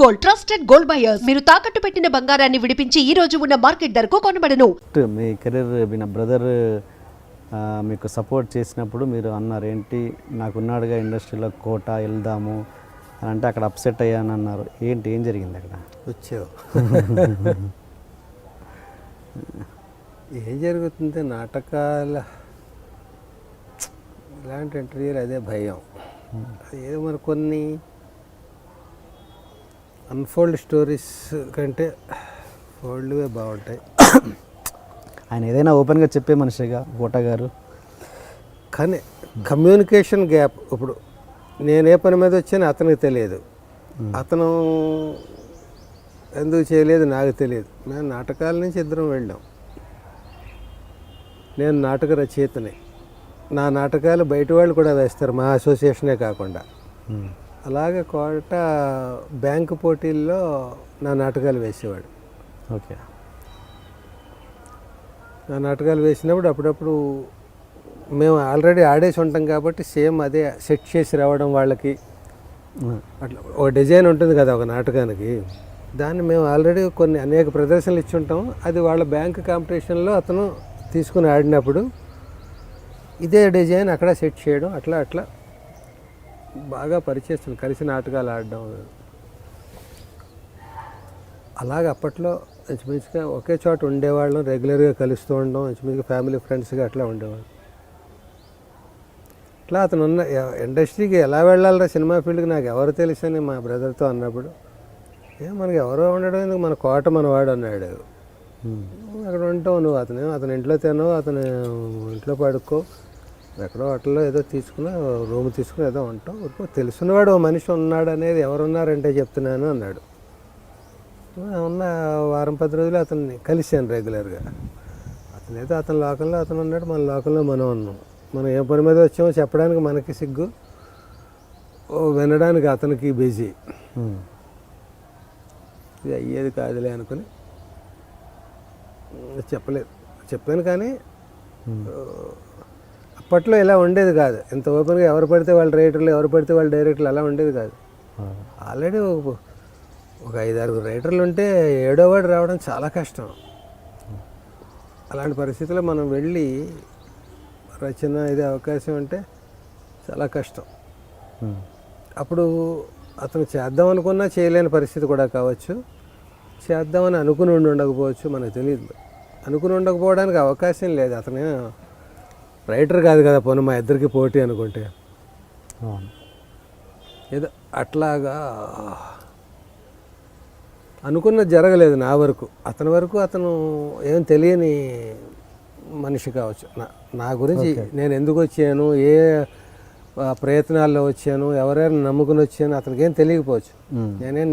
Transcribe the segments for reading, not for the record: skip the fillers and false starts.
Gold trusted gold buyers మీరు తాకట్టు పెట్టిన బంగారాన్ని విడిపించి ఈ రోజు ఉన్న మార్కెట్ ధరకు కొనబడను. మీ కెరీర్ మీ బ్రదర్ మీకు సపోర్ట్ చేసినప్పుడు మీరు అన్నారు ఏంటి, నాకున్నాడుగా ఇండస్ట్రీలో కోట వెళ్దాము అని అంటే అక్కడ అప్సెట్ అయ్యాను అన్నారు. ఏంటి, ఏం జరిగింది అక్కడ? వచ్చావు ఏం జరుగుతుంది నాటకాల ఇలాంటి ఇంటర్వ్యూలు అదే భయం. ఏదో మరి కొన్ని అన్ఫోల్డ్ స్టోరీస్ కంటే ఫోల్డ్వే బాగుంటాయి. ఆయన ఏదైనా ఓపెన్గా చెప్పే మనిషిగా కోట గారు, కానీ కమ్యూనికేషన్ గ్యాప్. ఇప్పుడు నేను ఏ పని మీద వచ్చానో అతనికి తెలియదు, అతను ఎందుకు చేయలేదు నాకు తెలియదు. మేము నాటకాల నుంచి ఇద్దరం వెళ్ళాం. నేను నాటక రచయితని, నా నాటకాలు బయట వాళ్ళు కూడా వేస్తారు, మా అసోసియేషనే కాకుండా. అలాగే కోట బ్యాంకు పోటీల్లో నా నాటకాలు వేసేవాడు. ఓకే, నా నాటకాలు వేసినప్పుడు అప్పుడప్పుడు మేము ఆల్రెడీ ఆడేసి ఉంటాం కాబట్టి సేమ్ అదే సెట్ చేసి రావడం వాళ్ళకి. అట్లా ఒక డిజైన్ ఉంటుంది కదా ఒక నాటకానికి, దాన్ని మేము ఆల్రెడీ కొన్ని అనేక ప్రదర్శనలు ఇచ్చి ఉంటాం. అది వాళ్ళ బ్యాంక్ కాంపిటీషన్లో అతను తీసుకుని ఆడినప్పుడు ఇదే డిజైన్ అక్కడ సెట్ చేయడం, అట్లా అట్లా బాగా పరిచయం, కలిసి నాటకాలు ఆడడం. అలాగే అప్పట్లో ఇంచుమించుగా ఒకే చోట ఉండేవాళ్ళం, రెగ్యులర్గా కలుస్తూ ఉండడం, ఇంచుమించుగా ఫ్యామిలీ ఫ్రెండ్స్గా అట్లా ఉండేవాళ్ళం. అట్లా అతను ఉన్న ఇండస్ట్రీకి ఎలా వెళ్ళాలరా సినిమా ఫీల్డ్కి నాకు ఎవరు తెలుసని మా బ్రదర్తో అన్నప్పుడు, మనకి ఎవరో ఉండడం ఎందుకు, మన కోట మనవాడు అన్నాడు. అక్కడ ఉంటావు నువ్వు, అతని ఇంట్లో తినవు, అతను ఇంట్లో పడుకో, ఎక్కడో హోటల్లో ఏదో తీసుకుని రూమ్ తీసుకుని ఏదో ఉంటాం, తెలిసినవాడు ఓ మనిషి ఉన్నాడు అనేది ఎవరున్నారంటే చెప్తున్నాను అన్నాడు. ఉన్న వారం 10 రోజులు అతన్ని కలిశాను రెగ్యులర్గా. అతను ఏదో అతని లోకంలో అతను ఉన్నాడు, మన లోకంలో మనం ఉన్నాం. మనం ఏ పని మీద వచ్చామో చెప్పడానికి మనకి సిగ్గు, వినడానికి అతనికి బిజీ. ఇది అయ్యేది కాదులే అనుకుని చెప్పాను. కానీ అప్పట్లో ఇలా ఉండేది కాదు, ఇంత ఓపెన్గా ఎవరు పడితే వాళ్ళ రైటర్లు, ఎవరు పడితే వాళ్ళ డైరెక్టర్లు అలా ఉండేది కాదు. ఆల్రెడీ ఒక 5-6 రైటర్లు ఉంటే 7వ వాడు రావడం చాలా కష్టం. అలాంటి పరిస్థితుల్లో మనం వెళ్ళి రచన ఇదే అవకాశం అంటే చాలా కష్టం. అప్పుడు అతను చేద్దాం అనుకున్నా చేయలేని పరిస్థితి కూడా కావచ్చు, చేద్దామని అనుకుని ఉండకపోవచ్చు, మనకు తెలియదు. అనుకుని ఉండకపోవడానికి అవకాశం లేదు. అతను రైటర్ కాదు కదా, పోనీ మా ఇద్దరికి పోటీ అనుకుంటే. ఏదో అట్లాగా అనుకున్నది జరగలేదు నా వరకు. అతని వరకు అతను ఏం తెలియని మనిషి కావచ్చు. నా గురించి నేను ఎందుకు వచ్చాను, ఏ ప్రయత్నాల్లో వచ్చాను, ఎవరైనా నమ్ముకుని వచ్చాను అతనికి ఏం తెలియకపోవచ్చు.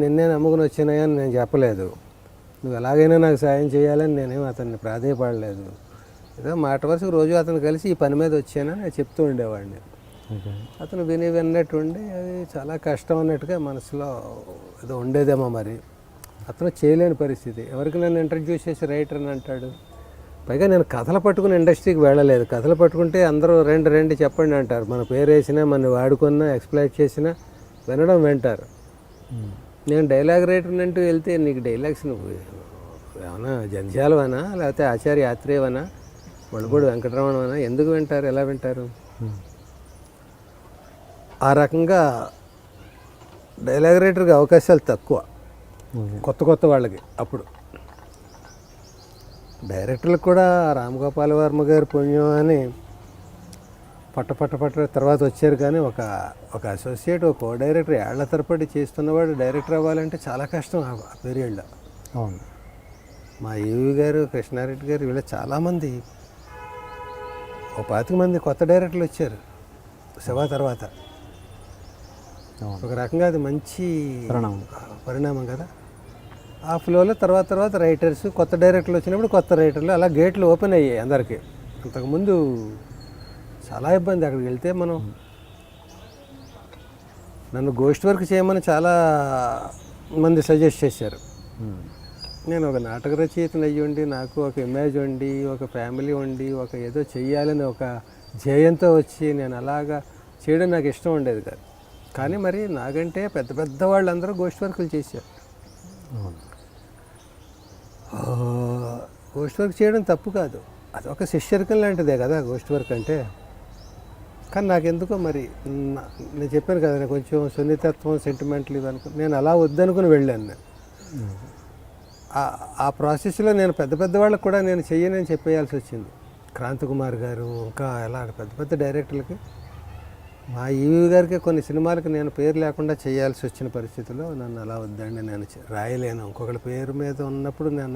నిన్నే నమ్ముకుని వచ్చానయ్యా అని నేను చెప్పలేదు, నువ్వు ఎలాగైనా నాకు సాయం చేయాలని నేనేం అతన్ని ప్రాధేయపడలేదు. ఏదో మాట వరుసకు రోజు అతను కలిసి ఈ పని మీద వచ్చానని నేను చెప్తూ ఉండేవాడిని. అతను విన్నట్టుండి అది చాలా కష్టం అన్నట్టుగా మనసులో ఏదో ఉండేదేమో. మరి అతను చేయలేని పరిస్థితి. ఎవరికి నన్ను ఇంట్రడ్యూస్ చేసి రైటర్ అని అంటాడు. పైగా నేను కథలు పట్టుకుని ఇండస్ట్రీకి వెళ్ళలేదు. కథలు పట్టుకుంటే అందరూ రెండు చెప్పండి అంటారు. మన పేరు వేసినా, మన వాడుకున్నా, ఎక్స్ప్లైట్ చేసినా వినడం వింటారు. నేను డైలాగ్ రైటర్ అంటూ వెళ్తే నీకు డైలాగ్స్ నువ్వు ఏమన్నా జంధ్యాలవనా, లేకపోతే ఆచార్య ఆత్రేయవనా, మణిపూడి వెంకటరమణవనా, ఎందుకు వింటారు, ఎలా వింటారు? ఆ రకంగా డైలాగ్ రైటర్కి అవకాశాలు తక్కువ కొత్త వాళ్ళకి. అప్పుడు డైరెక్టర్లకు కూడా రామగోపాల్ వర్మ గారి పుణ్యం అని పట్ట తర్వాత వచ్చారు. కానీ ఒక అసోసియేట్, ఒక కో డైరెక్టర్ ఏళ్ల తరబడి చేస్తున్నవాడు డైరెక్టర్ అవ్వాలంటే చాలా కష్టం ఆ పీరియడ్లో. అవును, మా ఈవి గారు, కృష్ణారెడ్డి గారు, వీళ్ళ చాలామంది, 25 మంది కొత్త డైరెక్టర్లు వచ్చారు శివ తర్వాత. ఒక రకంగా అది మంచి పరిణామం కదా. ఆ ఫ్లోలో తర్వాత రైటర్స్, కొత్త డైరెక్టర్లు వచ్చినప్పుడు కొత్త రైటర్లు, అలా గేట్లు ఓపెన్ అయ్యాయి అందరికీ. అంతకుముందు చాలా ఇబ్బంది. అక్కడికి వెళ్తే మనం, నన్ను గోస్ట్ వర్క్ చేయమని చాలా మంది సజెస్ట్ చేశారు. నేను ఒక నాటక రచయితను అయ్యి ఉండి నాకు ఒక ఇమేజ్ ఉండి ఒక ఫ్యామిలీ ఉండి ఒక ఏదో చెయ్యాలని ఒక ధ్యేయంతో వచ్చి నేను అలాగా చేయడం నాకు ఇష్టం ఉండేది కాదు. కానీ మరి నాకంటే పెద్ద పెద్ద వాళ్ళందరూ గోష్ఠి వర్కులు చేశారు. గోష్ఠి వర్క్ చేయడం తప్పు కాదు, అది ఒక శిష్యరికం లాంటిదే కదా గోష్ఠి వర్క్ అంటే. కానీ నాకెందుకో మరి నేను చెప్పాను కదా, నేను కొంచెం సున్నితత్వం సెంటిమెంట్లు ఇవనుకో నేను అలా వద్దనుకుని వెళ్ళాను. నేను ఆ ప్రాసెస్లో నేను పెద్ద పెద్ద వాళ్ళకి కూడా నేను చెయ్యనని చెప్పేయాల్సి వచ్చింది. క్రాంతికుమార్ గారు ఇంకా ఎలా పెద్ద పెద్ద డైరెక్టర్లకి, మా ఈవీ గారికి కొన్ని సినిమాలకి నేను పేరు లేకుండా చేయాల్సి వచ్చిన పరిస్థితిలో నన్ను అలా వద్దండి, నేను రాయలేను, ఇంకొకరి పేరు మీద ఉన్నప్పుడు నేను